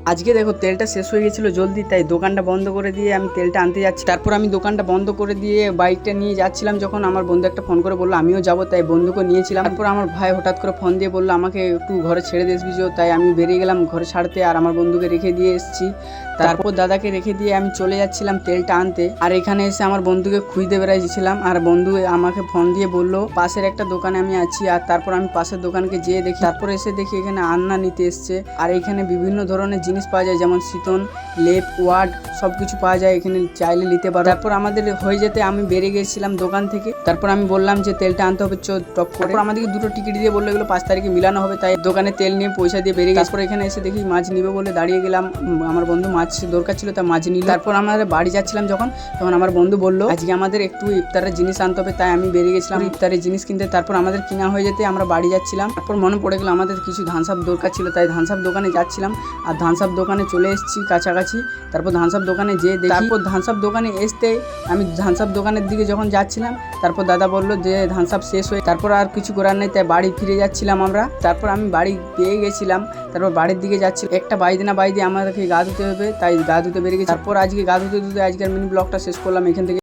আজকে দেখো তেলটা শেষ হয়ে গেছিলো জলদি, তাই দোকানটা বন্ধ করে দিয়ে আমি তেলটা আনতে যাচ্ছি। তারপর আমি দোকানটা বন্ধ করে দিয়ে বাইকটা নিয়ে যাচ্ছিলাম, যখন আমার বন্ধু একটা ফোন করে বললো আমিও যাবো, তাই বন্ধুকে নিয়েছিলাম। তারপর আমার ভাই হঠাৎ করে ফোন দিয়ে বললো আমাকে একটু ঘরে ছেড়ে দিয়ে আসবি, তাই আমি বেরিয়ে গেলাম ঘরে ছাড়তে, আর আমার বন্ধুকে রেখে দিয়ে এসেছি। তারপর দাদাকে রেখে দিয়ে আমি চলে যাচ্ছিলাম তেলটা আনতে, আর এখানে এসে আমার বন্ধুকে খুঁজতে বেড়াইছিলাম, আর বন্ধু আমাকে ফোন দিয়ে বললো পাশের একটা দোকানে আমি আছি। আর তারপর আমি পাশের দোকানকে যেয়ে দেখি, তারপর এসে দেখি এখানে আন্না নিতে এসছে, আর এখানে বিভিন্ন ধরনের জিনিস পাওয়া যায়, যেমন সিতন, লেপ, ওয়ার্ড সব কিছু পাওয়া যায়, এখানে চাইলে নিতে পারো। তারপর আমাদের হয়ে যেতে আমি বেরিয়ে গেছিলাম দোকান থেকে। তারপর আমি বললাম যে তেলটা আনতে হবে টপ করে। তারপর আমাদেরকে দুটো টিকিট দিয়ে বললো এগুলো 5 তারিখে মিলানো হবে, তাই দোকানে তেল নিয়ে পয়সা দিয়ে বেরিয়ে গেছি। তারপর এখানে এসে দেখি মাছ নিবে বলে দাঁড়িয়ে গেলাম, আমার বন্ধু মাছ দরকার ছিল তা মাছ নিল। তারপর আমাদের বাড়ি যাচ্ছিলাম তখন আমার বন্ধু বললো আজকে আমাদের একটু ইফতারের জিনিস আনতে হবে, তাই আমি বেরিয়ে গেছিলাম ইফতারের জিনিস কিনতে। তারপর আমাদের কিনা হয়ে যেতে আমরা বাড়ি যাচ্ছিলাম। তারপর মনে পড়ে গেল আমাদের কিছু ধানসাপ দরকার ছিল, তাই ধানসাপ দোকানে যাচ্ছিলাম, আর ধানসাপ দোকানে চলে এসেছি কাছাকাছি। তারপর ধানসাপ দোকানে যেয়ে দেখি, তারপর ধানসাপ দোকানে আসতে আমি ধানসাপ দোকানের দিকে যখন যাচ্ছিলাম, তারপর দাদা বললো যে ধানসাপ শেষ হয়ে, তারপর আর কিছু করার নেই, তাই বাড়ি ফিরে যাচ্ছিলাম আমরা। তারপর আমি বাড়ি পেয়ে গেছিলাম, তারপর বাড়ির দিকে যাচ্ছি। একটা বাইরে আমাদেরকে গা ধুতে হবে, তাই গা ধুতে বেরিয়ে গেছি। তারপর আজকে গা ধুতে আজকের মিনি ব্লগটা শেষ করলাম এখান থেকে।